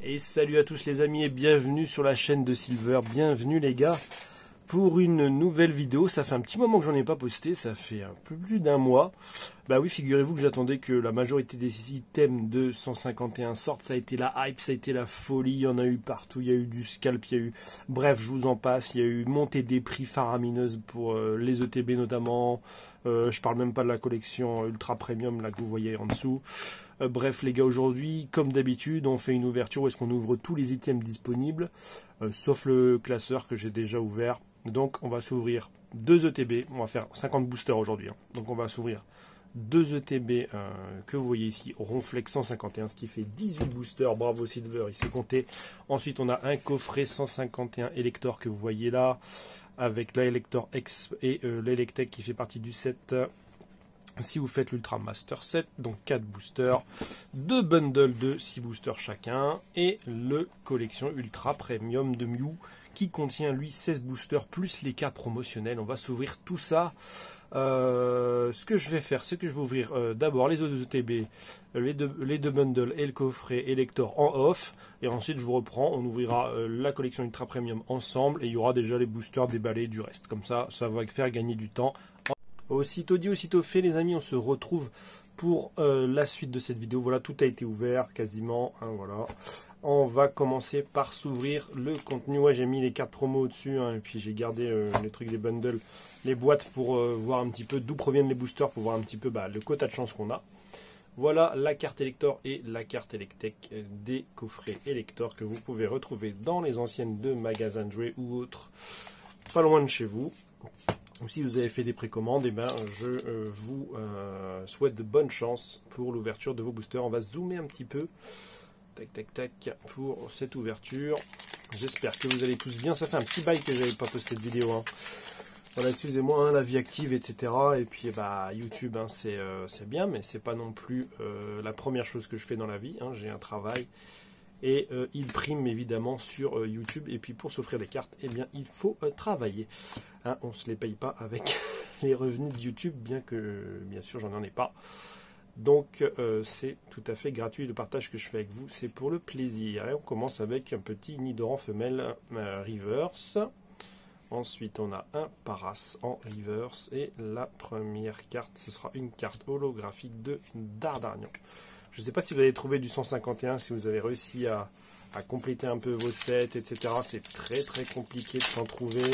Et salut à tous les amis et bienvenue sur la chaîne de Silver, bienvenue les gars pour une nouvelle vidéo. Ça fait un petit moment que j'en ai pas posté, ça fait un peu plus d'un mois. Bah oui, figurez-vous que j'attendais que la majorité des items de 151 sortent. Ça a été la hype, ça a été la folie, il y en a eu partout, il y a eu du scalp, il y a eu... Bref, je vous en passe, il y a eu montée des prix faramineuse pour les ETB notamment. Je parle même pas de la collection ultra premium là que vous voyez en dessous. Bref les gars, aujourd'hui comme d'habitude on fait une ouverture où est-ce qu'on ouvre tous les items disponibles, sauf le classeur que j'ai déjà ouvert. Donc on va s'ouvrir 2 ETB, on va faire 50 boosters aujourd'hui, hein. Donc on va s'ouvrir 2 ETB que vous voyez ici, Ronflex 151, ce qui fait 18 boosters, bravo Silver, il s'est compté. Ensuite on a un coffret 151 Elector que vous voyez là, avec la Elector X et l'Electech qui fait partie du set. Si vous faites l'Ultra Master 7, donc 4 boosters, 2 bundles de 6 boosters chacun, et le collection Ultra Premium de Mew qui contient lui 16 boosters plus les cartes promotionnelles. On va s'ouvrir tout ça. Ce que je vais faire, c'est que je vais ouvrir d'abord les autres ETB, les deux bundles et le coffret Elector en off, et ensuite je vous reprends, on ouvrira la collection Ultra Premium ensemble, et il y aura déjà les boosters déballés du reste. Comme ça, ça va faire gagner du temps. Aussitôt dit, aussitôt fait les amis, on se retrouve pour la suite de cette vidéo. Voilà, tout a été ouvert quasiment, hein, voilà. On va commencer par s'ouvrir le contenu. Ouais, j'ai mis les cartes promo au-dessus, hein, et puis j'ai gardé les trucs des bundles, les boîtes pour voir un petit peu d'où proviennent les boosters, pour voir un petit peu le quota de chance qu'on a. Voilà la carte Elector et la carte Electech des coffrets Elector que vous pouvez retrouver dans les anciennes de magasins de jouets ou autres, pas loin de chez vous. Ou si vous avez fait des précommandes, eh ben, je vous souhaite de bonnes chances pour l'ouverture de vos boosters. On va zoomer un petit peu, tac tac tac, pour cette ouverture. J'espère que vous allez tous bien. Ça fait un petit bail que j'avais pas posté de vidéo, hein. Voilà, excusez-moi, hein, la vie active, etc. Et puis YouTube, hein, c'est bien, mais c'est pas non plus la première chose que je fais dans la vie, hein. J'ai un travail. Et il prime évidemment sur YouTube. Et puis pour s'offrir des cartes, eh bien il faut travailler. Hein, on ne se les paye pas avec les revenus de YouTube, bien que bien sûr j'en ai pas. Donc c'est tout à fait gratuit. Le partage que je fais avec vous, c'est pour le plaisir. Et on commence avec un petit Nidoran femelle reverse. Ensuite on a un Paras en reverse. Et la première carte, ce sera une carte holographique de Dardarnian. Je ne sais pas si vous allez trouver du 151, si vous avez réussi à compléter un peu vos sets, etc. C'est très très compliqué de s'en trouver.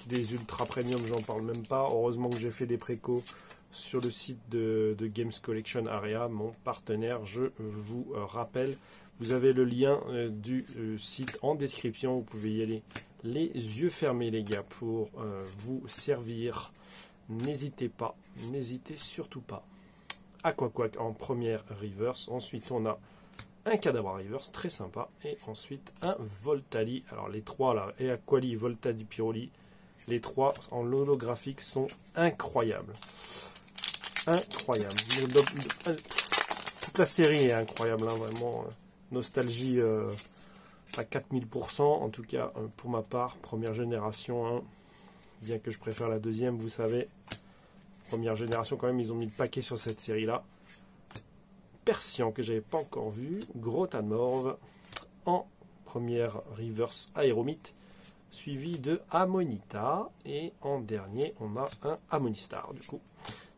Des ultra premium, j'en parle même pas. Heureusement que j'ai fait des précos sur le site de Games Collection Area, mon partenaire. Je vous rappelle, vous avez le lien du site en description. Vous pouvez y aller les yeux fermés les gars pour vous servir. N'hésitez pas, n'hésitez surtout pas. Aquaquack en première reverse. Ensuite, on a un Kadabra reverse, très sympa. Et ensuite, un Voltali. Alors, les trois là, et Aquali, Voltali, Pyroli, les trois en holographique sont incroyables. Incroyables. Toute la série est incroyable, hein, vraiment. Nostalgie à 4000%. En tout cas, pour ma part, première génération. Hein, bien que je préfère la deuxième, vous savez. Première génération quand même, ils ont mis le paquet sur cette série là. Persian que j'avais pas encore vu, Grotamorve en première reverse Aéromite, suivi de Amonita, et en dernier on a un Amonistar. Du coup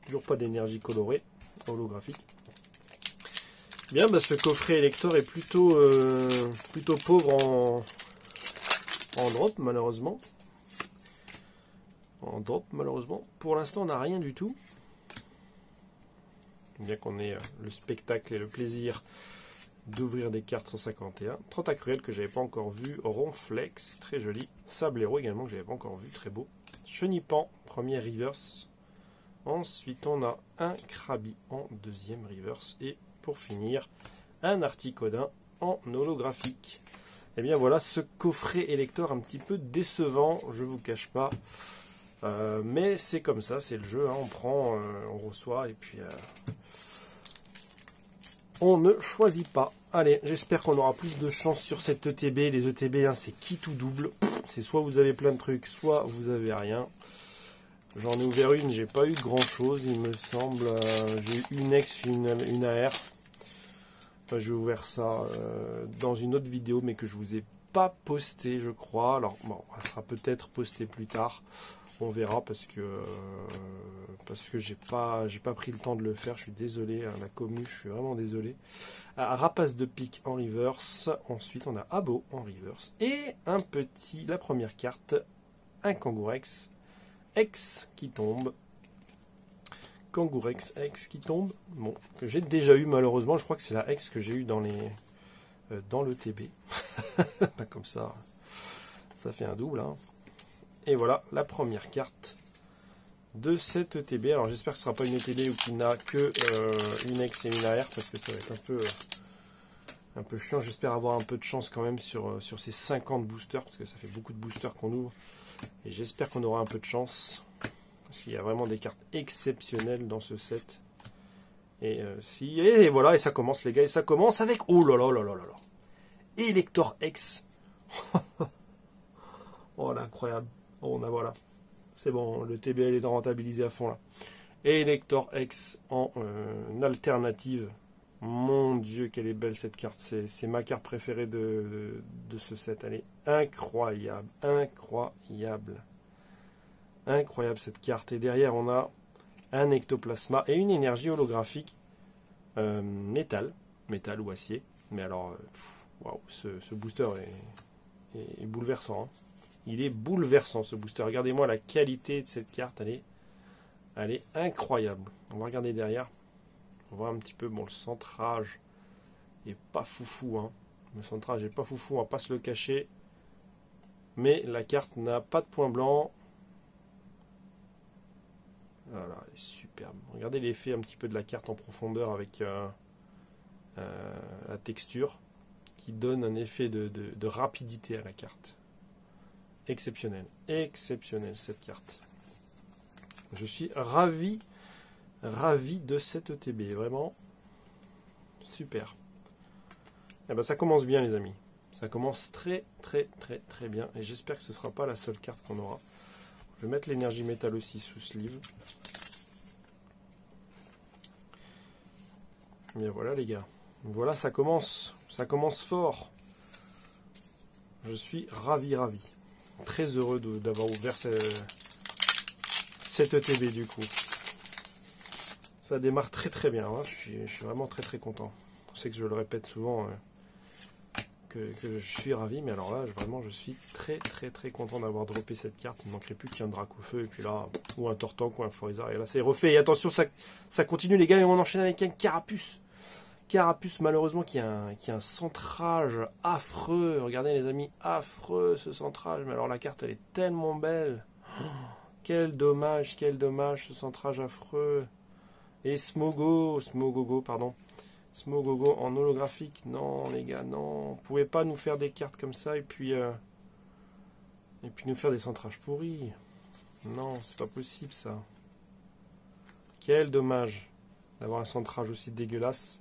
toujours pas d'énergie colorée holographique. Bien, ce coffret Elector est plutôt pauvre en drop malheureusement. En drop malheureusement. Pour l'instant on n'a rien du tout. Bien qu'on ait le spectacle et le plaisir d'ouvrir des cartes 151. Tentacruel que j'avais pas encore vu. Ronflex, très joli. Sablero également que j'avais pas encore vu, très beau. Chenipan, premier reverse. Ensuite on a un Krabi en deuxième reverse. Et pour finir, un Articodin en holographique. Et bien voilà ce coffret Elector un petit peu décevant, je vous cache pas. Mais c'est comme ça, c'est le jeu, hein. On prend, on reçoit et puis on ne choisit pas. Allez, j'espère qu'on aura plus de chance sur cette ETB. Les ETB, hein, c'est qui tout double. C'est soit vous avez plein de trucs, soit vous avez rien. J'en ai ouvert une, j'ai pas eu grand chose, il me semble. J'ai eu une X, une AR. Enfin, j'ai ouvert ça dans une autre vidéo, mais que je vous ai pas posté, je crois. Alors, bon, elle sera peut-être postée plus tard. On verra parce que j'ai pas pris le temps de le faire. Je suis désolé, hein, la commu, je suis vraiment désolé. Rapace de pique en reverse. Ensuite, on a Abo en reverse. Et la première carte, un Kangourex X qui tombe. Kangourex X qui tombe. Bon, que j'ai déjà eu malheureusement. Je crois que c'est la X que j'ai eu dans le TB. Pas comme ça. Ça fait un double, hein. Et voilà la première carte de cette ETB. Alors j'espère que ce ne sera pas une ETB ou qu'il n'a que une X et une AR parce que ça va être un peu chiant. J'espère avoir un peu de chance quand même sur ces 50 boosters parce que ça fait beaucoup de boosters qu'on ouvre. Et j'espère qu'on aura un peu de chance parce qu'il y a vraiment des cartes exceptionnelles dans ce set. Et et voilà, et ça commence les gars, et ça commence avec, oh là là là là là là, Elector X. Oh là, incroyable. Oh, voilà. C'est bon, le TBL est rentabilisé à fond là. Et Elector X en alternative. Mon Dieu, quelle est belle cette carte. C'est ma carte préférée de ce set. Elle est incroyable. Incroyable. Incroyable cette carte. Et derrière, on a un ectoplasma et une énergie holographique métal ou acier. Mais alors, waouh, ce booster est bouleversant. Hein. Il est bouleversant ce booster. Regardez-moi la qualité de cette carte. Elle est incroyable. On va regarder derrière. On voit un petit peu. Bon, le centrage est pas foufou. Hein. Le centrage est pas foufou. On va pas se le cacher. Mais la carte n'a pas de point blanc. Voilà, elle est superbe. Regardez l'effet un petit peu de la carte en profondeur avec la texture qui donne un effet de rapidité à la carte. Exceptionnel. Exceptionnel cette carte. Je suis ravi de cette ETB. Vraiment super. Et ben, ça commence bien les amis. Ça commence très bien. Et j'espère que ce ne sera pas la seule carte qu'on aura. Je vais mettre l'énergie métal aussi sous sleeve. Bien voilà les gars. Voilà, ça commence. Ça commence fort. Je suis ravi. Très heureux d'avoir ouvert cette ETB du coup. Ça démarre très bien. Hein. Je suis vraiment très content. Je sais que je le répète souvent que je suis ravi, mais alors là vraiment je suis très content d'avoir droppé cette carte. Il ne manquerait plus qu'un Dracofeu et puis là ou un Tortank ou un Forizar et là c'est refait. Et attention, ça continue les gars et on enchaîne avec un Carapuce. Carapuce malheureusement qui a un centrage affreux. Regardez les amis, affreux ce centrage. Mais alors la carte elle est tellement belle. Oh, quel dommage ce centrage affreux. Et Smogogo en holographique. Non les gars, non. Vous pouvez pas nous faire des cartes comme ça et puis nous faire des centrages pourris. Non, c'est pas possible ça. Quel dommage d'avoir un centrage aussi dégueulasse.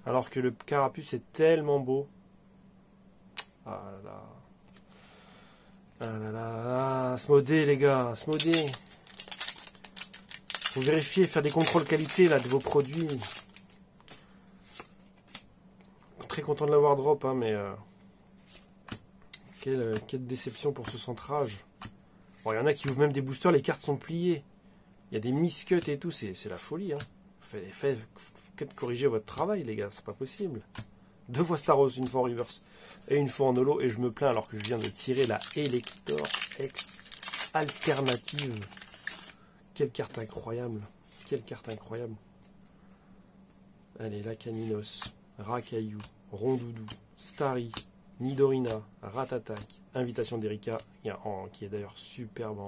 Alors que le Carapuce est tellement beau. Ah là là. Smodé les gars, Smodé. Faut vérifier, faire des contrôles qualité là de vos produits. Très content de l'avoir drop, hein, mais quelle déception pour ce centrage. Bon, il y en a qui ouvrent même des boosters, les cartes sont pliées. Il y a des miscuts et tout, c'est la folie. Hein. Faites corriger votre travail, les gars, c'est pas possible. 2 fois Staros, une fois en reverse et une fois en holo, et je me plains alors que je viens de tirer la Elector X alternative. Quelle carte incroyable. Quelle carte incroyable. Allez, la Caninos, Rakayu, Rondoudou, Starry, Nidorina, Ratatak, Invitation d'Erika, qui est d'ailleurs superbe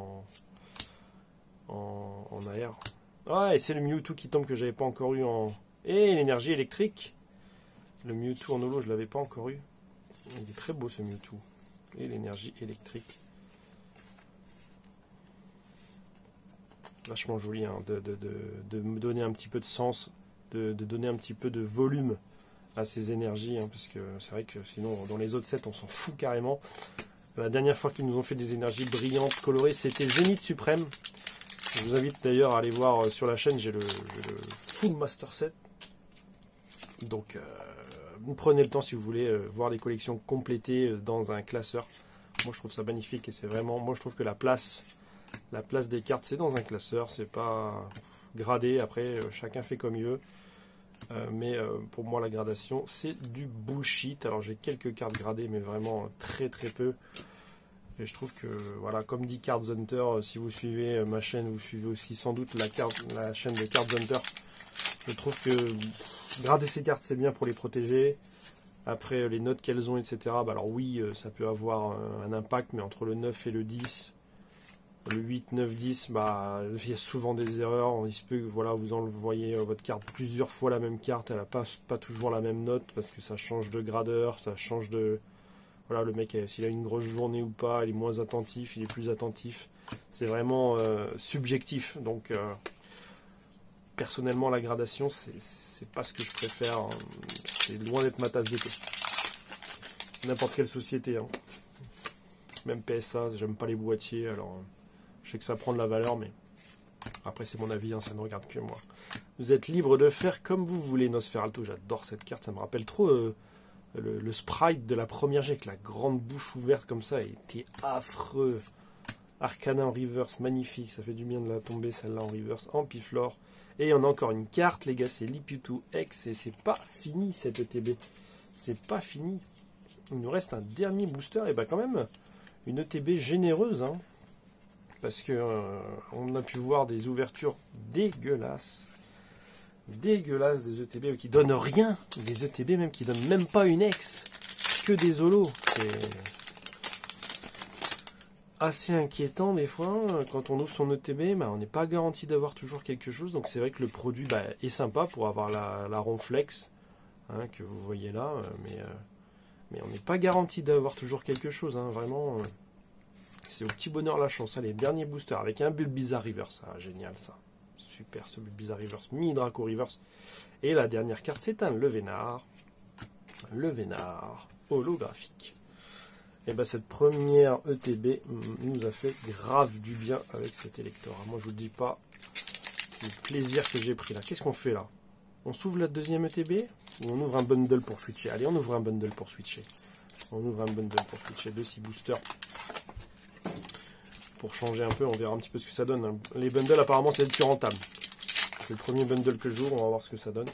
en AR. Ah, et c'est le Mewtwo qui tombe que j'avais pas encore eu en... Et l'énergie électrique. Le Mewtwo en holo, je l'avais pas encore eu. Il est très beau ce Mewtwo. Et l'énergie électrique. Vachement joli, hein, de me donner un petit peu de sens, de donner un petit peu de volume à ces énergies, hein, parce que c'est vrai que sinon, dans les autres sets, on s'en fout carrément. La dernière fois qu'ils nous ont fait des énergies brillantes, colorées, c'était Zénith Suprême. Je vous invite d'ailleurs à aller voir sur la chaîne, j'ai le Full Master Set. Donc, prenez le temps si vous voulez voir des collections complétées dans un classeur. Moi je trouve ça magnifique et c'est vraiment, moi je trouve que la place des cartes c'est dans un classeur, c'est pas gradé, après chacun fait comme il veut. Mais pour moi la gradation c'est du bullshit. Alors j'ai quelques cartes gradées mais vraiment très très peu. Et je trouve que voilà, comme dit Cards Hunter, si vous suivez ma chaîne, vous suivez aussi sans doute la chaîne de Cards Hunter. Je trouve que grader ces cartes c'est bien pour les protéger. Après les notes qu'elles ont, etc. Bah alors oui, ça peut avoir un impact, mais entre le 9 et le 10, le 8, 9, 10, bah, il y a souvent des erreurs. Il se peut que voilà, vous envoyez votre carte plusieurs fois la même carte, elle n'a pas toujours la même note, parce que ça change de gradeur, ça change de... Voilà, le mec, s'il a une grosse journée ou pas, il est moins attentif, il est plus attentif. C'est vraiment subjectif, donc... Personnellement, la gradation, c'est pas ce que je préfère. Hein. C'est loin d'être ma tasse de thé. N'importe quelle société. Hein. Même PSA, j'aime pas les boîtiers. Alors, je sais que ça prend de la valeur, mais après, c'est mon avis, hein, ça ne regarde que moi. Vous êtes libre de faire comme vous voulez. Nosferatu, j'adore cette carte. Ça me rappelle trop le sprite de la première G avec la grande bouche ouverte comme ça. Il était affreux. Arcana en reverse, magnifique. Ça fait du bien de la tomber, celle-là en reverse. Ampiflore. Et on a encore une carte, les gars, c'est Liputu X, et c'est pas fini cette ETB. C'est pas fini. Il nous reste un dernier booster, et bah quand même, une ETB généreuse, hein, parce que on a pu voir des ouvertures dégueulasses. Dégueulasses des ETB qui donnent rien. Des ETB même qui donnent même pas une X, que des holos. C'est assez inquiétant des fois. Quand on ouvre son ETB, bah, on n'est pas garanti d'avoir toujours quelque chose. Donc c'est vrai que le produit est sympa pour avoir la Ronflex hein, que vous voyez là, mais on n'est pas garanti d'avoir toujours quelque chose. Hein, vraiment, c'est au petit bonheur la chance. Allez, dernier booster avec un Bulbizarre Reverse. Ah, génial ça. Super ce Bulbizarre Reverse. Mini Draco Reverse. Et la dernière carte, c'est un Levénard. Levénard holographique. Et bien cette première ETB nous a fait grave du bien avec cet électeur. Moi je vous le dis pas le plaisir que j'ai pris là. Qu'est-ce qu'on fait là? On s'ouvre la deuxième ETB ou on ouvre un bundle pour switcher? Allez, on ouvre un bundle pour switcher. On ouvre un bundle pour switcher de 6 boosters. Pour changer un peu, on verra un petit peu ce que ça donne. Les bundles apparemment c'est le plus rentable. C'est le premier bundle que j'ouvre, on va voir ce que ça donne.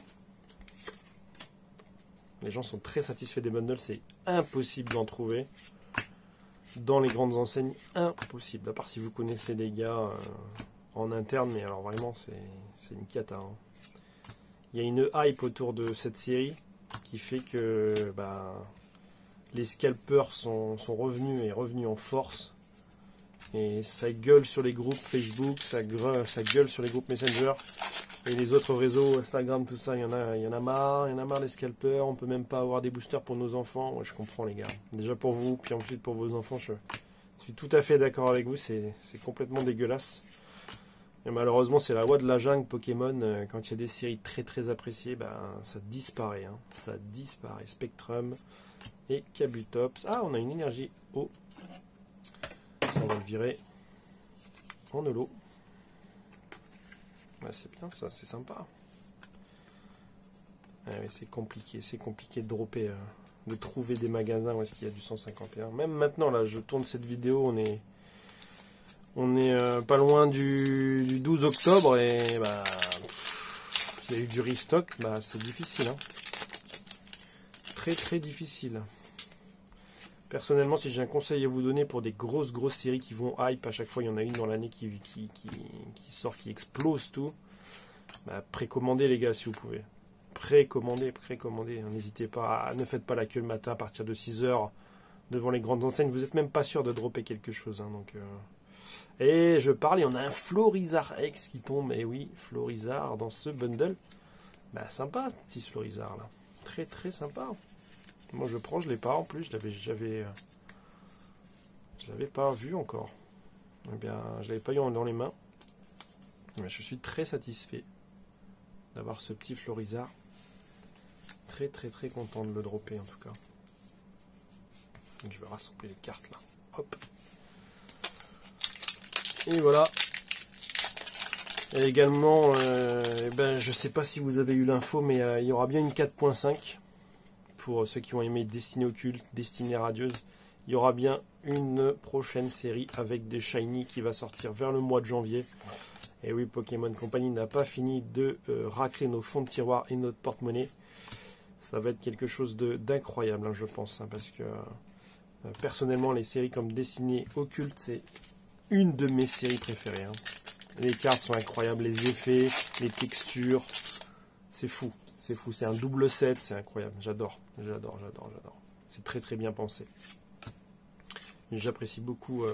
Les gens sont très satisfaits des bundles, c'est impossible d'en trouver. Dans les grandes enseignes, impossible. À part si vous connaissez des gars en interne, mais alors vraiment, c'est une cata. Hein. Il y a une hype autour de cette série qui fait que les scalpers sont revenus en force. Et ça gueule sur les groupes Facebook, ça gueule sur les groupes Messenger. Et les autres réseaux, Instagram, tout ça, il y en a marre des scalpers, on peut même pas avoir des boosters pour nos enfants. Ouais, je comprends les gars. Déjà pour vous, puis ensuite pour vos enfants, je suis tout à fait d'accord avec vous, c'est complètement dégueulasse. Et malheureusement, c'est la loi de la jungle Pokémon, quand il y a des séries très très appréciées, ça disparaît. Hein. Ça disparaît. Spectrum et Kabutops. Ah, on a une énergie eau. On va le virer en holo. Ouais, c'est bien ça, c'est sympa. Ouais, c'est compliqué de dropper, de trouver des magasins où est-ce qu'il y a du 151. Même maintenant, là, je tourne cette vidéo, on est pas loin du 12 octobre et il y a eu du restock, c'est difficile. Hein. Très très difficile. Personnellement, si j'ai un conseil à vous donner pour des grosses séries qui vont hype, à chaque fois il y en a une dans l'année qui sort, qui explose tout, précommandez les gars si vous pouvez. Précommandez, n'hésitez pas, ne faites pas la queue le matin à partir de 6 h devant les grandes enseignes, vous n'êtes même pas sûr de dropper quelque chose. Hein, donc, Et je parle, et on a un Florizard X qui tombe, et oui, Florizard dans ce bundle, sympa, petit Florizard là, très très sympa. Moi je prends, je l'ai pas en plus, je l'avais pas vu encore. Eh bien, je l'avais pas eu dans les mains. Mais je suis très satisfait d'avoir ce petit Florizard. Très très très content de le dropper en tout cas. Donc, je vais rassembler les cartes là. Hop. Et voilà. Et également, je sais pas si vous avez eu l'info, mais il y aura bien une 4.5. pour ceux qui ont aimé Destinée Occulte, Destinée Radieuse. Il y aura bien une prochaine série avec des shiny qui va sortir vers le mois de janvier. Et oui, Pokémon Company n'a pas fini de racler nos fonds de tiroir et notre porte-monnaie. Ça va être quelque chose d'incroyable, hein, je pense, hein, parce que personnellement, les séries comme Destinée Occulte, c'est une de mes séries préférées. Hein. Les cartes sont incroyables, les effets, les textures, c'est fou. C'est fou, c'est un double set, c'est incroyable. J'adore. C'est très très bien pensé. J'apprécie beaucoup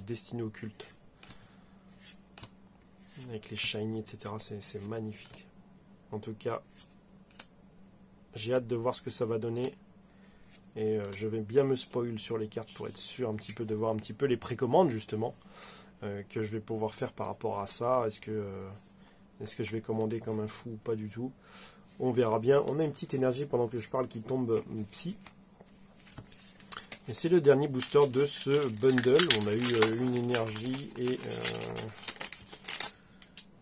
Destinée Occulte. Avec les shiny, etc. C'est magnifique. En tout cas, j'ai hâte de voir ce que ça va donner. Et je vais bien me spoil sur les cartes pour être sûr un petit peu de voir un petit peu les précommandes justement que je vais pouvoir faire par rapport à ça. Est-ce que je vais commander comme un fou ou pas du tout? On verra bien. On a une petite énergie pendant que je parle qui tombe psy. Et c'est le dernier booster de ce bundle. On a eu une énergie et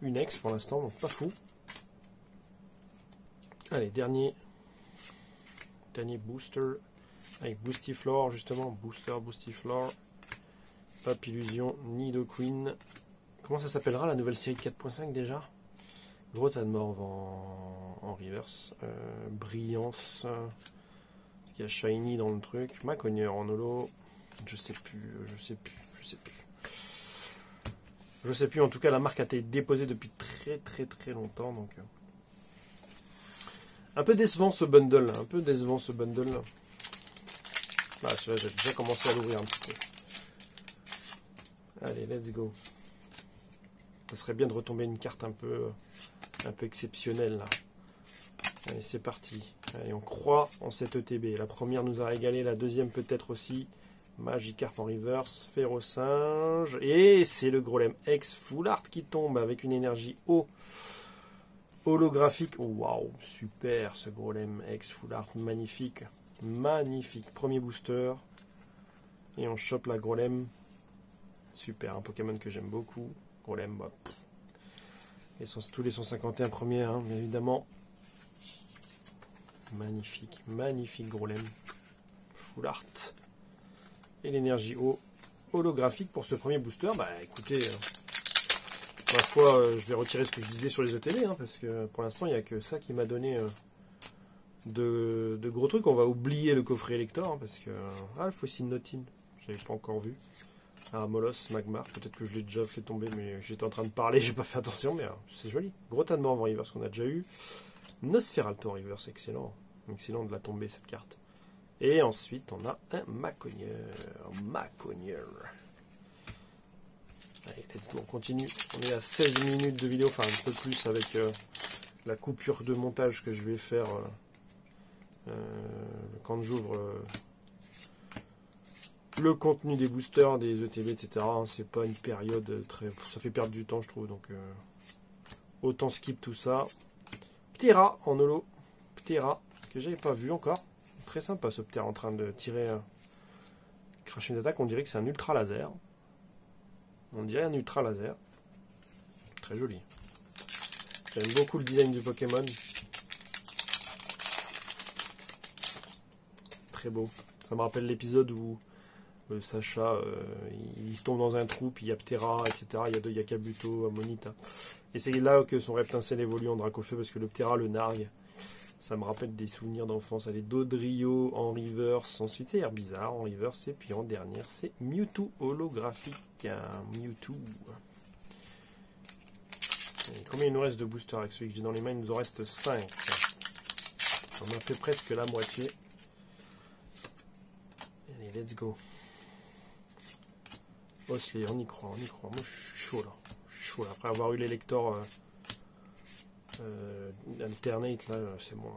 une ex pour l'instant, donc pas fou. Allez, dernier booster avec Boostiflore justement. Boostiflore. Hop, Illusion, Nidoqueen. Comment ça s'appellera la nouvelle série 4.5 déjà? Gros Admorve en reverse. Brillance. Il y a Shiny dans le truc. Maconier en holo. Je sais plus. En tout cas, la marque a été déposée depuis très très longtemps. Donc, un peu décevant ce bundle. Ah, celui-là, j'ai déjà commencé à l'ouvrir un petit peu. Allez, let's go. Ça serait bien de retomber une carte un peu exceptionnelle là. Allez, c'est parti. Allez, on croit en cette ETB. La première nous a régalé, la deuxième peut-être aussi. Magikarp en reverse, Férocinge. Et c'est le Grolem X Full Art qui tombe avec une énergie holographique. Oh, waouh, super ce Grolem X Full Art, magnifique. Magnifique. Premier booster. Et on chope la Grolem. Super, un Pokémon que j'aime beaucoup. Grolem, bah, tous les 151 premiers, hein, bien évidemment. Magnifique Grolem. Full Art. Et l'énergie holographique pour ce premier booster. Bah écoutez, ma foi, je vais retirer ce que je disais sur les ETB, hein, parce que pour l'instant, il n'y a que ça qui m'a donné de gros trucs. On va oublier le coffret Elector, hein, parce que... Ah, le fossile Notine, je n'avais pas encore vu. Ah, Molos, Magmar, peut-être que je l'ai déjà fait tomber, mais j'étais en train de parler, j'ai pas fait attention, mais c'est joli. Gros tas de morts en reverse qu'on a déjà eu. Nosferalto en reverse, excellent. Excellent de la tomber cette carte. Et ensuite, on a un Maconier. Allez, let's go, on continue. On est à 16 minutes de vidéo, enfin un peu plus avec la coupure de montage que je vais faire quand j'ouvre le contenu des boosters, des ETB, etc. C'est pas une période très... Ça fait perdre du temps, je trouve, donc autant skip tout ça. Ptera en holo. Ptera, que j'avais pas vu encore. Très sympa ce Ptera en train de tirer... cracher une attaque, on dirait que c'est un ultra laser. On dirait un ultra laser. Très joli. J'aime beaucoup le design du Pokémon. Très beau. Ça me rappelle l'épisode où Sacha, il tombe dans un trou, puis il y a Ptera, etc. Il y a Kabuto, Monita. Et c'est là que son Reptincelle évolue en Dracofeu, parce que le Ptera le nargue. Ça me rappelle des souvenirs d'enfance. Allez, Dodrio en reverse. Ensuite, c'est Herbizarre en reverse. Et puis en dernière, c'est Mewtwo holographique. Mewtwo. Et combien il nous reste de boosters avec celui que j'ai dans les mains? Il nous en reste 5. On a fait presque la moitié. Allez, let's go. Osley, on y croit. Moi, je suis chaud là. Après avoir eu l'élector alternate, là, c'est bon.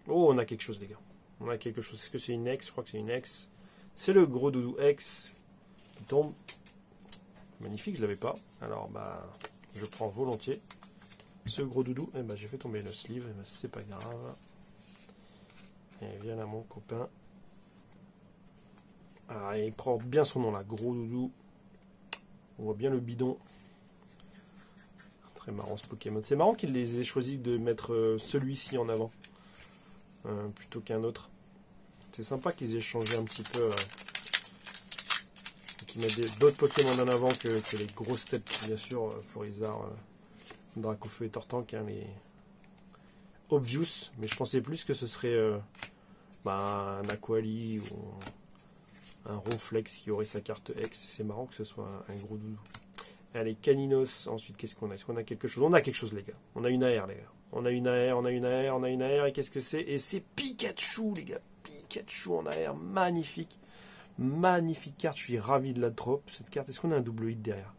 Oh, on a quelque chose, les gars. On a quelque chose. Est-ce que c'est une ex? Je crois que c'est une ex. C'est le gros doudou ex qui tombe. Magnifique, je l'avais pas. Alors, bah, je prends volontiers ce gros doudou. Et bah, j'ai fait tomber le sleeve. Et bah, c'est pas grave. Et viens là, mon copain. Ah, il prend bien son nom là, gros doudou. On voit bien le bidon. Très marrant ce Pokémon. C'est marrant qu'il les ait choisi de mettre celui-ci en avant plutôt qu'un autre. C'est sympa qu'ils aient changé un petit peu. Qu'ils mettent d'autres Pokémon en avant que les grosses têtes, bien sûr. Florizarre, Dracofeu et Tortank, hein, les obvious. Mais je pensais plus que ce serait un Aquali ou un Ronflex qui aurait sa carte X. C'est marrant que ce soit un gros doudou. Allez, Caninos. Ensuite, qu'est-ce qu'on a? Est-ce qu'on a quelque chose? On a quelque chose, les gars. On a une AR, les gars. On a une AR, on a une AR, on a une AR. Et qu'est-ce que c'est? Et c'est Pikachu, les gars. Pikachu en AR. Magnifique. Magnifique carte. Je suis ravi de la drop. Cette carte, est-ce qu'on a un double hit derrière?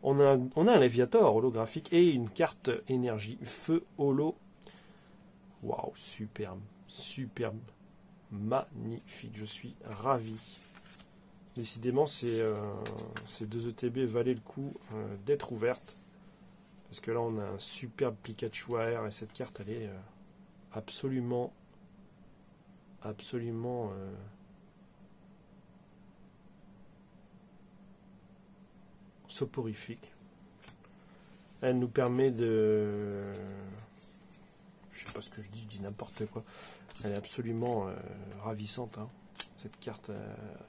On a un Léviator holographique et une carte énergie. Feu holo. Waouh, superbe. Superbe. Magnifique. Je suis ravi. Décidément, ces deux ETB valaient le coup d'être ouvertes. Parce que là, on a un superbe Pikachu AR et cette carte, elle est absolument soporifique. Elle nous permet de... Je sais pas ce que je dis n'importe quoi. Elle est absolument ravissante, hein. Cette carte,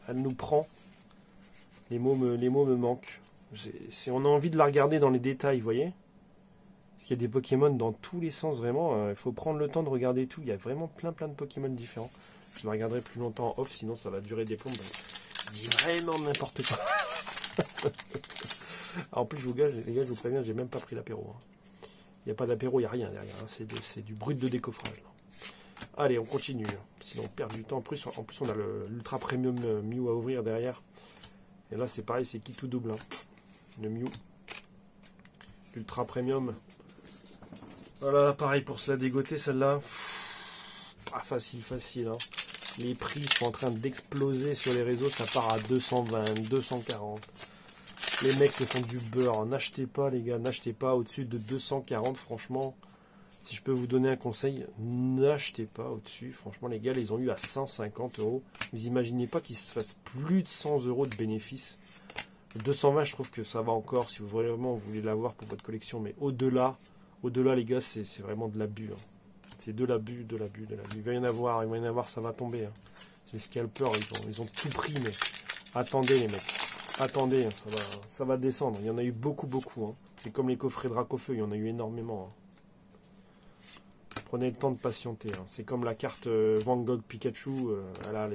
elle nous prend. Les mots me manquent. On a envie de la regarder dans les détails, vous voyez? Parce qu'il y a des Pokémon dans tous les sens, vraiment. Il faut prendre le temps de regarder tout. Il y a vraiment plein de Pokémon différents. Je la regarderai plus longtemps en off, sinon ça va durer des plombs. Je dis vraiment n'importe quoi. En plus, les gars, je vous préviens, j'ai même pas pris l'apéro. Hein. Il n'y a pas d'apéro, il n'y a rien derrière. Hein. C'est du brut de décoffrage. Là. Allez, on continue. Sinon, on perd du temps. En plus on a l'Ultra Premium Mew à ouvrir derrière. Et là, c'est pareil, c'est qui tout double. Hein. Le Mew. L'Ultra Premium. Voilà, pareil pour se la dégoter, celle-là. Pas facile. Hein. Les prix sont en train d'exploser sur les réseaux. Ça part à 220, 240. Les mecs se font du beurre. N'achetez pas, les gars. N'achetez pas au-dessus de 240, franchement. Si je peux vous donner un conseil, n'achetez pas au-dessus. Franchement, les gars, ils ont eu à 150 €. Vous imaginez pas qu'ils se fassent plus de 100 € de bénéfices. 220, je trouve que ça va encore si vous vraiment voulez l'avoir pour votre collection. Mais au-delà, les gars, c'est vraiment de l'abus. Hein. C'est de l'abus. Il va y en avoir, ça va tomber. Hein. Les scalpers, ils ont tout pris, mais attendez, les mecs. Attendez, ça va descendre. Il y en a eu beaucoup. Hein. C'est comme les coffrets Dracofeu, il y en a eu énormément. Hein. Prenez le temps de patienter. Hein. C'est comme la carte Van Gogh Pikachu.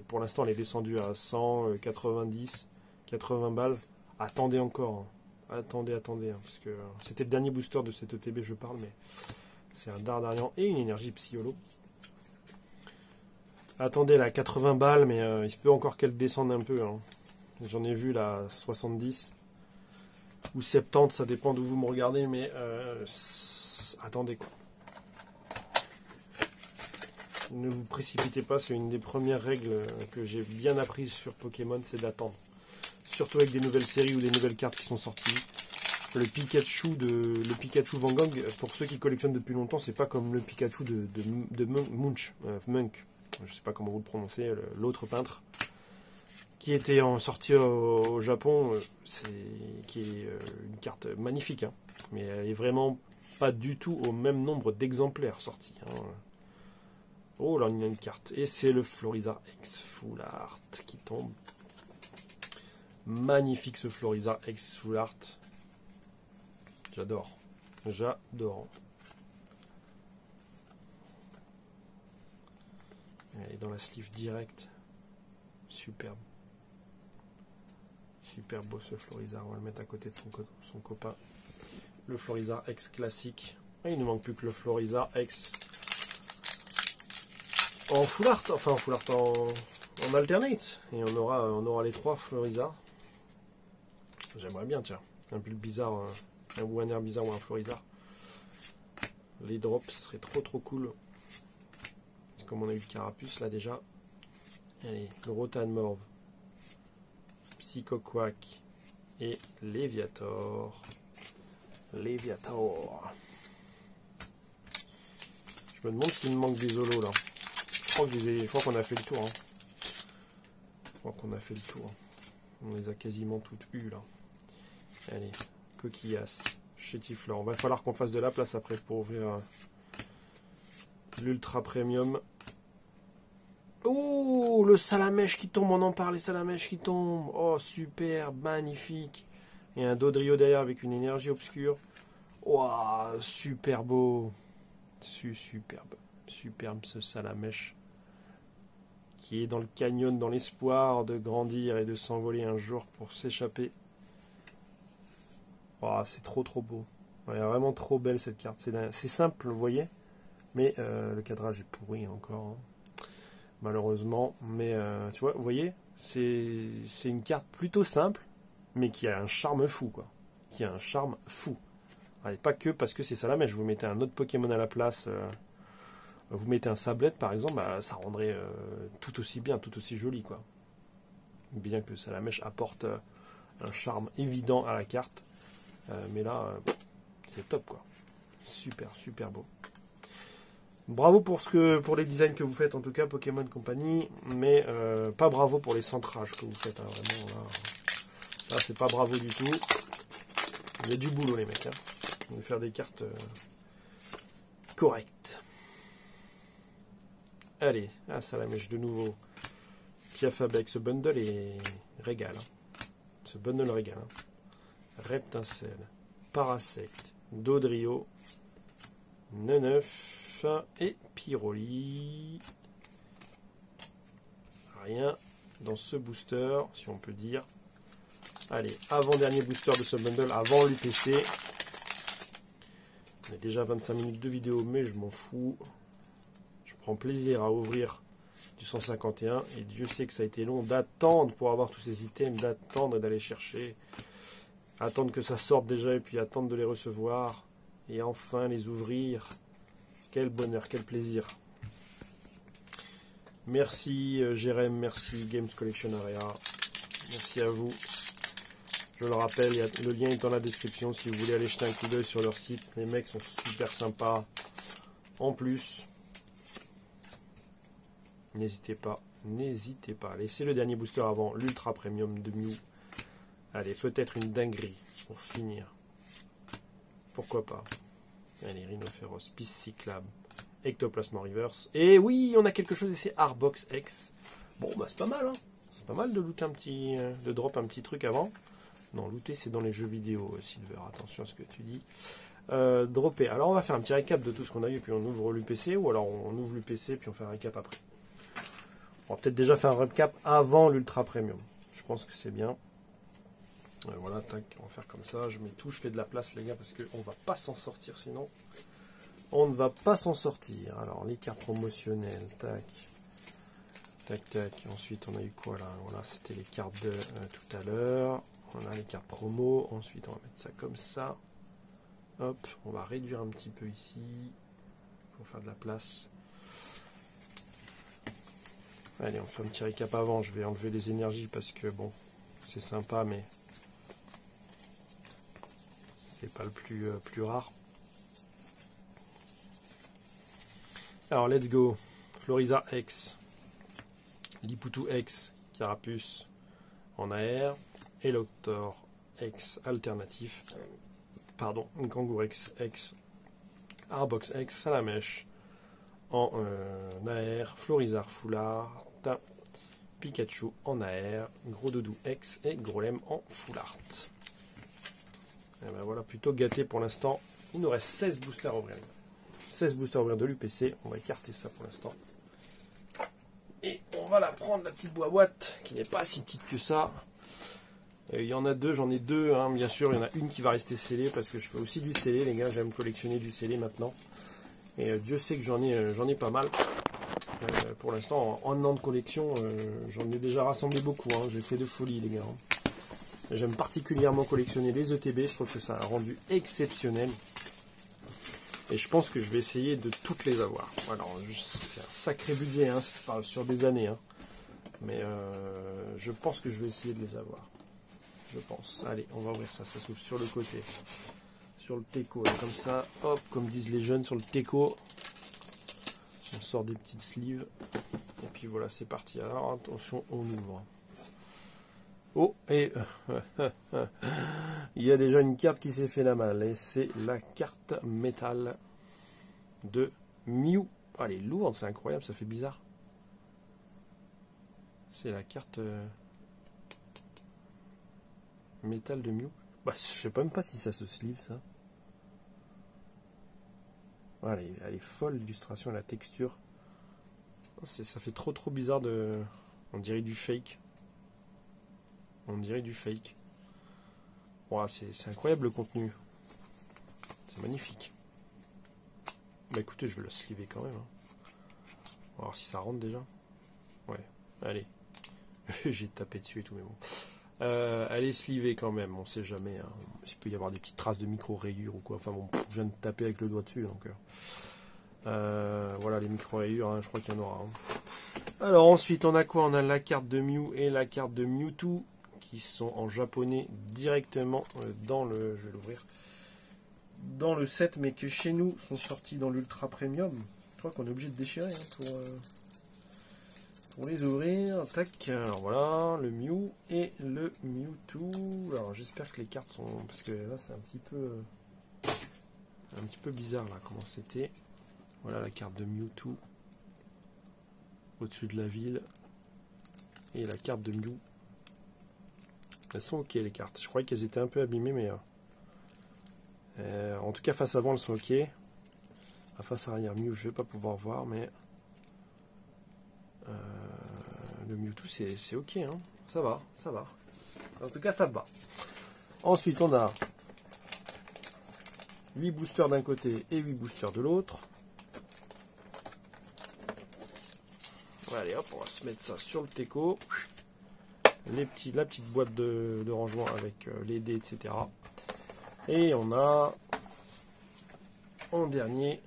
Pour l'instant, elle est descendue à 100, 90, 80 balles. Attendez encore. Hein. Attendez. Hein, parce que c'était le dernier booster de cette ETB, je parle, mais c'est un Dardarian et une énergie Psy-Holo. Attendez, là, 80 balles, mais il se peut encore qu'elle descende un peu. Hein. J'en ai vu là 70 ou 70, ça dépend d'où vous me regardez, mais attendez quoi. Ne vous précipitez pas, c'est une des premières règles que j'ai bien apprises sur Pokémon, c'est d'attendre. Surtout avec des nouvelles séries ou des nouvelles cartes qui sont sorties. Le Pikachu Van Gogh, pour ceux qui collectionnent depuis longtemps, c'est pas comme le Pikachu de Munch, Munk, je sais pas comment vous le prononcez, l'autre peintre, qui était sorti au Japon, qui est une carte magnifique, hein, mais elle est vraiment pas du tout au même nombre d'exemplaires sortis. Hein. Oh là, il y a une carte. Et c'est le Florizarre X Full Art qui tombe. Magnifique ce Florizarre X Full Art. J'adore. Elle est dans la sleeve directe. Superbe. Super beau ce Florizarre. On va le mettre à côté de son copain. Le Florizarre X classique. Et il ne manque plus que le Florizarre X en full art, enfin en full art, en alternate. Et on aura les trois Florizarre. J'aimerais bien, tiens. Un bulle bizarre, ou un air bizarre ou un Florizarre. Les drops, ça serait trop cool. Comme on a eu le Carapuce là déjà. Allez, le Rotan Morve. Psycho Quack. Et Léviator. Je me demande s'il me manque des holos là. Je crois qu'on a fait le tour. Hein. On les a quasiment toutes eues là. Allez, Coquillas, Chétiflore. Va falloir qu'on fasse de la place après pour ouvrir l'Ultra Premium. Oh, le Salamèche qui tombe, on en parle, les Salamèches qui tombent. Oh, super, magnifique. Et un Dodrio derrière avec une énergie obscure. Waouh, super beau. Superbe. Superbe ce Salamèche. Qui est dans le canyon dans l'espoir de grandir et de s'envoler un jour pour s'échapper. Oh, c'est trop beau. Elle est vraiment trop belle cette carte. C'est simple, vous voyez. Mais le cadrage est pourri encore. Hein. Malheureusement. Mais tu vois, vous voyez, c'est une carte plutôt simple, mais qui a un charme fou, quoi. Qui a un charme fou. Et pas que parce que c'est Salamèche. Vous mettez un autre Pokémon à la place. Vous mettez un Sablette, par exemple, bah, ça rendrait tout aussi bien, tout aussi joli, quoi. Bien que Salamèche apporte un charme évident à la carte. Mais là, c'est top, quoi. Super beau. Bravo pour les designs que vous faites, en tout cas, Pokémon Company, mais pas bravo pour les centrages que vous faites, hein, vraiment, là c'est pas bravo du tout. Il y a du boulot, les mecs, hein. On va faire des cartes correctes. Allez, Salamèche de nouveau. Piafab avec ce bundle et régale. Hein. Ce bundle régale. Hein. Reptincelle, Parasect, Dodrio, Neneuf et Pyroli. Rien dans ce booster, si on peut dire. Allez, avant-dernier booster de ce bundle, avant l'UPC. On est déjà à 25 minutes de vidéo, mais je m'en fous. Je prends plaisir à ouvrir du 151. Et Dieu sait que ça a été long d'attendre pour avoir tous ces items, d'attendre et d'aller chercher. Attendre que ça sorte déjà et puis attendre de les recevoir. Et enfin les ouvrir. Quel bonheur, quel plaisir. Merci Jérém, merci Games Collection Area. Merci à vous. Je le rappelle, le lien est dans la description si vous voulez aller jeter un coup d'œil sur leur site. Les mecs sont super sympas. En plus, n'hésitez pas. Laissez le dernier booster avant l'Ultra Premium de Mew. Allez, peut-être une dinguerie pour finir. Pourquoi pas. Allez, Rhinophéros, Pisciclab, Ectoplasma Reverse. Et oui, on a quelque chose et c'est Arbox X. Bon, bah c'est pas mal, hein. C'est pas mal de looter de drop un petit truc avant. Non, looter c'est dans les jeux vidéo, Silver, attention à ce que tu dis. Dropper. Alors on va faire un petit récap de tout ce qu'on a eu, puis on ouvre l'UPC, ou alors on ouvre l'UPC, puis on fait un récap après. On va peut-être déjà faire un récap avant l'Ultra Premium. Je pense que c'est bien. Voilà, tac, on va faire comme ça. Je mets tout, je fais de la place, les gars, parce qu'on va pas s'en sortir sinon. On ne va pas s'en sortir. Alors, les cartes promotionnelles, tac. Tac. Ensuite, on a eu quoi là? Voilà, c'était les cartes de tout à l'heure. On a les cartes promo. Ensuite, on va mettre ça comme ça. Hop, on va réduire un petit peu ici pour faire de la place. Allez, on fait un petit récap avant. Je vais enlever les énergies parce que bon, c'est sympa, mais c'est pas le plus rare. Alors, let's go. Floriza X, Liputu X, Carapuce en AR, Elector X alternatif, pardon, Kangourex X, Arbox X, Salamèche en AR, Florizard Foulard, Pikachu en AR, Gros Doudou X et Grolem en Full Art. Et ben voilà, plutôt gâté pour l'instant. Il nous reste 16 boosters à ouvrir. 16 boosters à ouvrir de l'UPC. On va écarter ça pour l'instant. Et on va la prendre, la petite boîte, qui n'est pas si petite que ça. Il y en a deux, j'en ai deux, hein, bien sûr. Il y en a une qui va rester scellée, parce que je fais aussi du scellé, les gars. J'aime collectionner du scellé maintenant. Et Dieu sait que j'en ai pas mal. Pour l'instant, en un an de collection, j'en ai déjà rassemblé beaucoup. Hein. J'ai fait de folie, les gars. Hein. J'aime particulièrement collectionner les ETB. Je trouve que ça a un rendu exceptionnel. Et je pense que je vais essayer de toutes les avoir. Alors, c'est un sacré budget, hein, sur des années. Hein. Mais je pense que je vais essayer de les avoir. Je pense. Allez, on va ouvrir ça. Ça s'ouvre sur le côté. Sur le teco. Comme ça, hop, comme disent les jeunes, sur le teco. On sort des petites sleeves. Et puis voilà, c'est parti. Alors, attention, on ouvre. Oh, et il y a déjà une carte qui s'est fait la malle. Et c'est la carte métal de Mew. Ah, elle est lourde, c'est incroyable, ça fait bizarre. C'est la carte métal de Mew. Bah, je sais même pas si ça se sleeve ça. Ouais, elle est folle l'illustration et la texture. Ça fait trop bizarre de. On dirait du fake. On dirait du fake. Wow, c'est incroyable le contenu. C'est magnifique. Bah écoutez, je vais la sliver quand même. Hein. On va voir si ça rentre déjà. Ouais, allez. J'ai tapé dessus et tout, mais bon. Elle est slivée quand même, on sait jamais. Hein. Il peut y avoir des petites traces de micro-rayures ou quoi. Enfin bon, je viens de taper avec le doigt dessus. Donc, voilà les micro-rayures, hein, je crois qu'il y en aura. Hein. Alors ensuite, on a quoi? On a la carte de Mew et la carte de Mewtwo qui sont en japonais directement dans le. Je vais l'ouvrir. Dans le set, mais que chez nous sont sortis dans l'Ultra Premium. Je crois qu'on est obligé de déchirer hein, pour les ouvrir. Tac, alors voilà, le Mew et le Mewtwo. Alors j'espère que les cartes sont... Parce que là c'est un petit peu bizarre là, comment c'était. Voilà la carte de Mewtwo. Au-dessus de la ville. Et la carte de Mew. Elles sont ok les cartes. Je croyais qu'elles étaient un peu abîmées, mais... en tout cas face avant elles sont ok. À face arrière Mew je vais pas pouvoir voir, mais... le Mewtwo c'est ok, hein. Ça va. En tout cas ça va. Ensuite on a 8 boosters d'un côté et 8 boosters de l'autre. Allez hop, on va se mettre ça sur le teco. La petite boîte de rangement avec les dés, etc. Et on a en dernier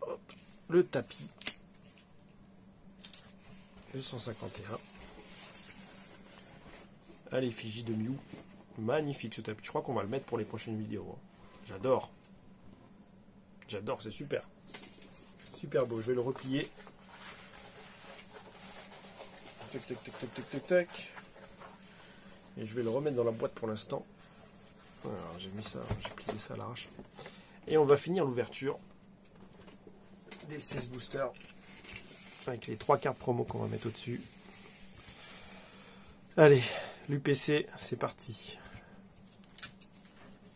hop, le tapis. Le 151. À l'effigie de Mew. Magnifique ce tapis. Je crois qu'on va le mettre pour les prochaines vidéos. J'adore. J'adore, c'est super. Super beau. Je vais le replier. Tac, tac, tac, tac, tac, tac, tac. Et je vais le remettre dans la boîte pour l'instant. Alors j'ai mis ça, j'ai plié ça à l'arrache. Et on va finir l'ouverture des 16 boosters. Avec les 3 cartes promo qu'on va mettre au-dessus. Allez, l'UPC, c'est parti.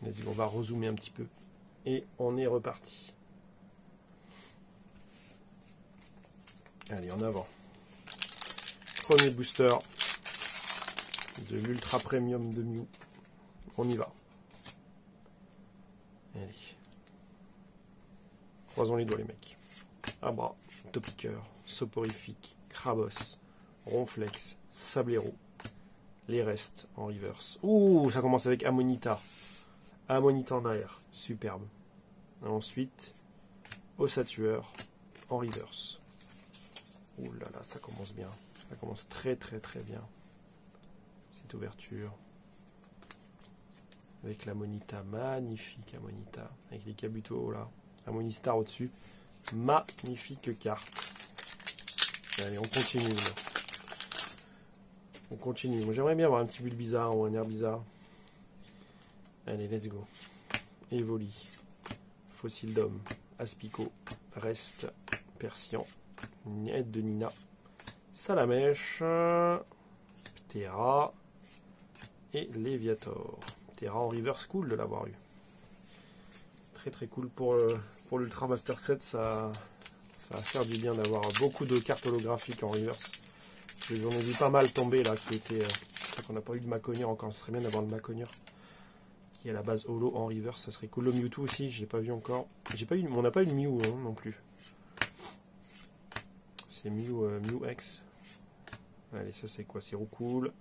On va rezoomer un petit peu. Et on est reparti. Allez, en avant. Premier booster de l'Ultra Premium de Mew. On y va. Allez. Croisons les doigts les mecs. Abra, Topiqueur, Soporifique, Crabos, Ronflex, Sablero. Les restes en reverse. Ouh, ça commence avec Amonita. Amonita en arrière. Superbe. Et ensuite, Ossatueur en reverse. Ouh là là, ça commence bien. Ça commence très bien. Petite ouverture. Avec l'Amonita. Magnifique Amonita. Avec les Kabuto là. Amonistar au-dessus. Magnifique carte. Allez, on continue. On continue. Moi, j'aimerais bien avoir un petit bulle bizarre ou un air bizarre. Allez, let's go. Evoli. Fossile d'homme. Aspico. Reste. Persian. Aide de Nina. Salamèche. Terra. Et Léviator. Terra en reverse, cool de l'avoir eu. Très cool pour l'Ultra Master 7. Ça va faire du bien d'avoir beaucoup de cartes holographiques en reverse. J'en ai vu pas mal tomber là, qui étaient. Je crois qu'on n'a pas eu de Maconier encore. Ce serait bien d'avoir le Maconier qui est à la base holo en reverse. Ça serait cool. Le Mewtwo aussi, j'ai pas vu encore. On n'a pas eu de Mew hein, non plus. C'est Mew X. Allez, ça c'est quoi? C'est Roucoule,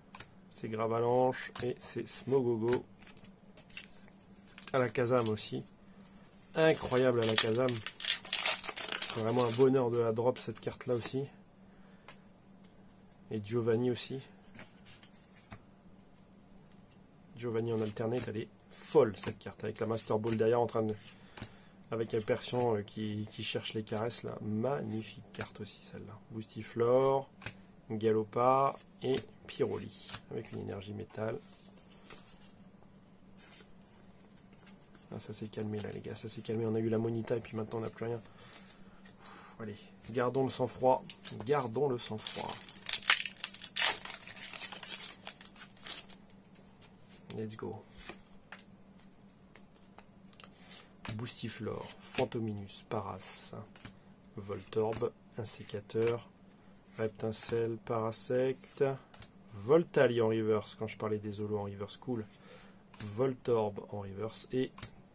c'est Gravalanche et c'est Smogogo. À la Kazam aussi. Incroyable à la Kazam. C'est vraiment un bonheur de la drop cette carte là aussi. Et Giovanni aussi. Giovanni en alternate, elle est folle cette carte. Avec la Master Ball derrière en train de. Avec un Persian qui cherche les caresses là. Magnifique carte aussi celle-là. Boostiflore, Galopa et Pyroli. Avec une énergie métal. Ah, ça s'est calmé là les gars, ça s'est calmé. On a eu la Monita et puis maintenant on n'a plus rien. Allez, Gardons le sang-froid. Gardons le sang-froid. Let's go. Boostiflore, Fantominus, Paras, Voltorb, Insécateur, Reptincelle, Parasect, Voltali en reverse, quand je parlais des holos en reverse, cool. Voltorb en reverse et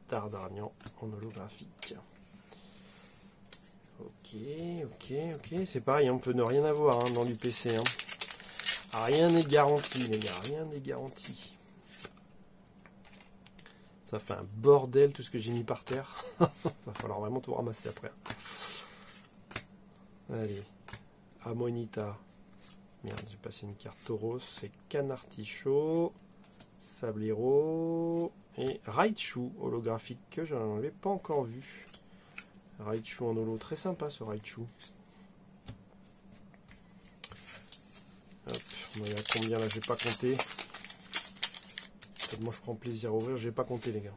Dardarnian en holographique. Ok, c'est pareil, on peut ne rien avoir hein, dans l'UPC. Hein. Rien n'est garanti, les gars, rien n'est garanti. Ça fait un bordel tout ce que j'ai mis par terre. Va falloir vraiment tout ramasser après. Allez. Amonita. Merde, j'ai passé une carte Tauros. C'est Canartichaud. Sablero. Et Raichu holographique que je n'avais pas encore vu. Raichu en holo. Très sympa ce Raichu. Hop. Il y a combien là? J'ai pas compté. Moi je prends plaisir à ouvrir, j'ai pas compté les gars.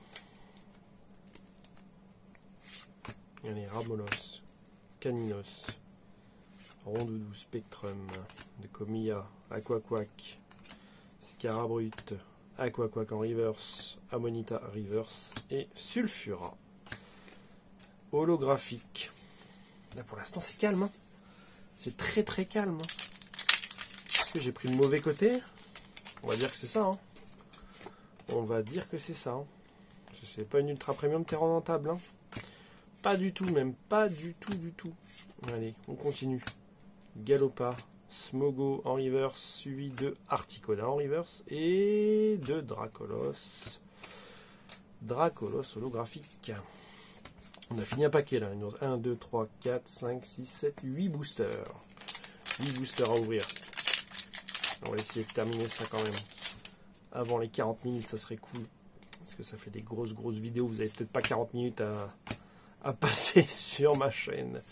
Allez, Ramolos, Caninos, Rondoudou, Spectrum, de Comilla, Aquaquack, Scarabrut, Aquaquack en reverse, Amonita reverse et Sulfura. Holographique. Là pour l'instant c'est calme. Hein. C'est très très calme. Est-ce que j'ai pris le mauvais côté? On va dire que c'est ça. Hein. On va dire que c'est ça. Hein. C'est pas une ultra premium terre rentable. Hein. Pas du tout même. Pas du tout. Allez, on continue. Galopa, Smogo en reverse, suivi de Articoda en reverse et de Dracolos. Dracolos holographique. On a fini un paquet là. Il nous reste 1, 2, 3, 4, 5, 6, 7, 8 boosters. 8 boosters à ouvrir. On va essayer de terminer ça quand même. Avant les 40 minutes, ça serait cool. Parce que ça fait des grosses vidéos. Vous n'avez peut-être pas 40 minutes à passer sur ma chaîne.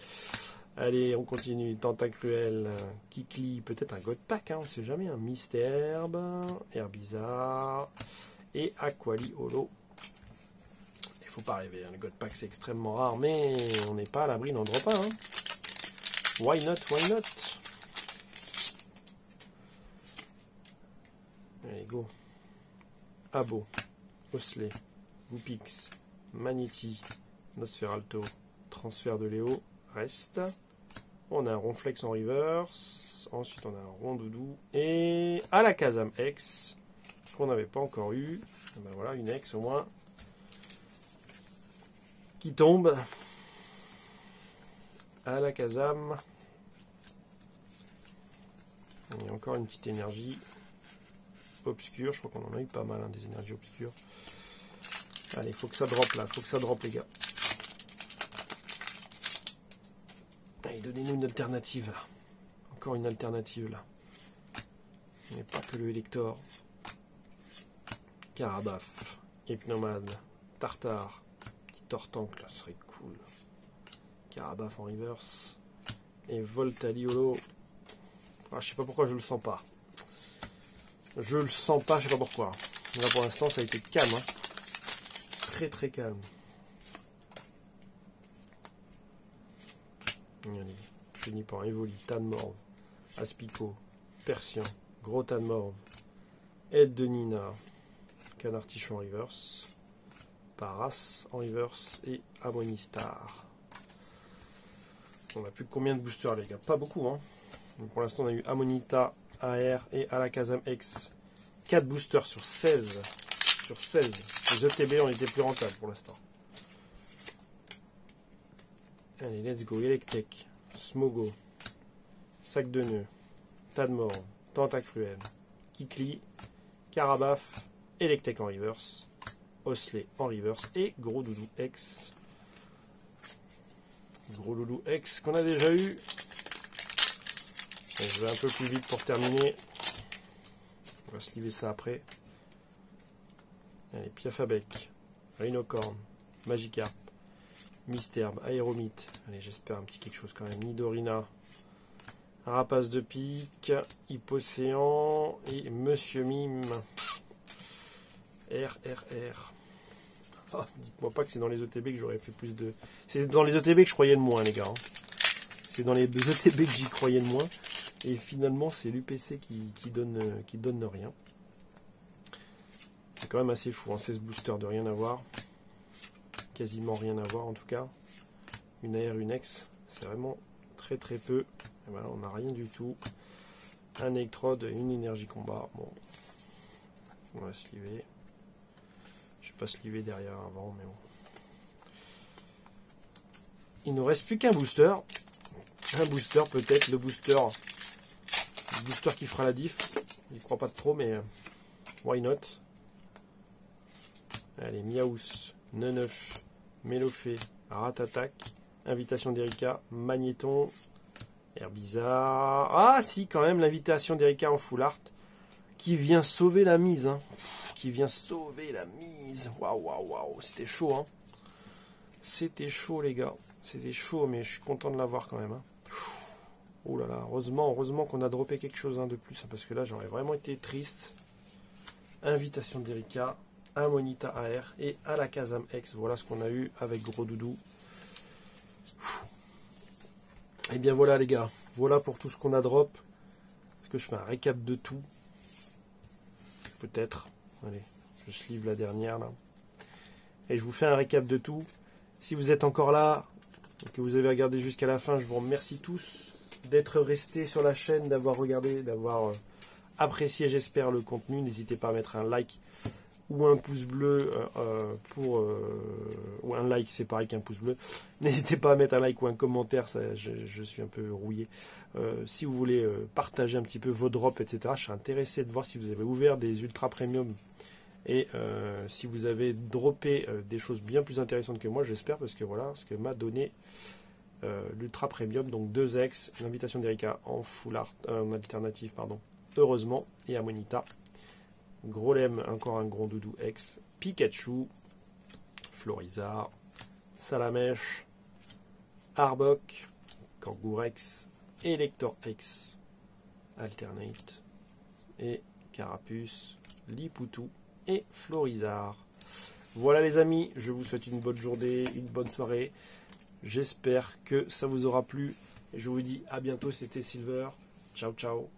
Allez, on continue. Tentacruel, Kikli, peut-être un God Pack, hein, on ne sait jamais. Un Mystherbe, Herbizarre et Aquali Holo. Il ne faut pas rêver. Hein, le God Pack, c'est extrêmement rare, mais on n'est pas à l'abri d'en drop un. Hein. Why not? Allez, go. Abo, Osley, Goupix, Maniti, Nosferalto, transfert de Léo, reste. On a un Ronflex en reverse. Ensuite, on a un Rondoudou. Et Alakazam X, qu'on n'avait pas encore eu. Et ben voilà, une X au moins. Qui tombe. Alakazam. Il y a encore une petite énergie. Obscure, je crois qu'on en a eu pas mal, hein, des énergies obscures. Allez, il faut que ça drop là, faut que ça drop les gars. Allez, donnez-nous une alternative là. Encore une alternative là. Mais pas que le Elector. Carabaf, Hypnomade, Tartare, petit Tortank là, ce serait cool. Carabaf en reverse. Et Voltali Holo. Ah, je sais pas pourquoi je le sens pas. Je le sens pas, je sais pas pourquoi. Là pour l'instant ça a été calme. Hein. Très calme. Allez, je finis par Evoli, Tanmorve, Aspico, Persian, Gros Tanmorve, Aide de Nina, Canartichaud en reverse, Paras en reverse et Amonistar. On a plus que combien de boosters les gars? Pas beaucoup hein. Donc, pour l'instant on a eu Amonita, AR et Alakazam X. 4 boosters sur 16. Sur 16. Les ETB ont été plus rentables pour l'instant. Allez, let's go. Electek, Smogo, Sac de Nœuds, Tadmorve, Tentacruel, Kikli, Carabaf, Electek en reverse, Osley en reverse et Gros Doudou X. Gros Doudou X qu'on a déjà eu. Et je vais un peu plus vite pour terminer. On va se livrer ça après. Allez, Piafabec, Rhinocorn, Magikarp, Mystherbe, Aéromite. Allez, j'espère un petit quelque chose quand même. Nidorina, Rapace de pique, Hypocéan et Monsieur Mime. RRR. Oh, dites-moi pas que c'est dans les ETB que j'aurais fait plus de... C'est dans les ETB que je croyais le moins, les gars. C'est dans les ETB que j'y croyais le moins. Et finalement, c'est l'UPC qui donne rien. C'est quand même assez fou, hein, 16 boosters de rien à voir. Quasiment rien à voir en tout cas. Une AR, une X, c'est vraiment très très peu. Et voilà, on n'a rien du tout. Un électrode, une énergie combat. Bon, on va se liver. Je vais pas se liver derrière avant, mais bon. Il ne nous reste plus qu'un booster. Un booster peut-être, le booster qui fera la diff. Je ne crois pas trop, mais why not? Allez, Miaous, Neneuf, Mélofé, Ratatak, Invitation d'Erika, Magnéton, Herbizarre. Ah si, quand même, l'invitation d'Erika en full art qui vient sauver la mise. Hein. Qui vient sauver la mise. Waouh, waouh, waouh, c'était chaud. Hein. C'était chaud, les gars. C'était chaud, mais je suis content de l'avoir quand même. Hein. Oh là là, heureusement qu'on a droppé quelque chose de plus, hein, parce que là, j'aurais vraiment été triste. Invitation d'Erika, un Monita AR et à la Kazam X. Voilà ce qu'on a eu avec Gros Doudou. Et bien voilà les gars, voilà pour tout ce qu'on a drop. Est-ce que je fais un récap de tout? Peut-être. Allez, je sleeve la dernière là. Et je vous fais un récap de tout. Si vous êtes encore là, et que vous avez regardé jusqu'à la fin, je vous remercie tous d'être restés sur la chaîne, d'avoir regardé, d'avoir apprécié, j'espère, le contenu. N'hésitez pas à mettre un like ou un pouce bleu ou un like, c'est pareil qu'un pouce bleu. N'hésitez pas à mettre un like ou un commentaire, ça, je suis un peu rouillé. Si vous voulez partager un petit peu vos drops, etc., je serais intéressé de voir si vous avez ouvert des ultra premium et si vous avez droppé des choses bien plus intéressantes que moi, j'espère, parce que voilà ce que m'a donné l'ultra premium, donc 2X, l'invitation d'Erika en full art, en alternative, pardon, heureusement, et à Monita. Gros Lem, encore un Gros Doudou X, Pikachu, Florizard, Salamèche, Arbok, Kangourex, Elector X, Alternate, et Carapuce, Lipoutou et Florizard. Voilà les amis, je vous souhaite une bonne journée, une bonne soirée. J'espère que ça vous aura plu. Je vous dis à bientôt, c'était Silver. Ciao, ciao.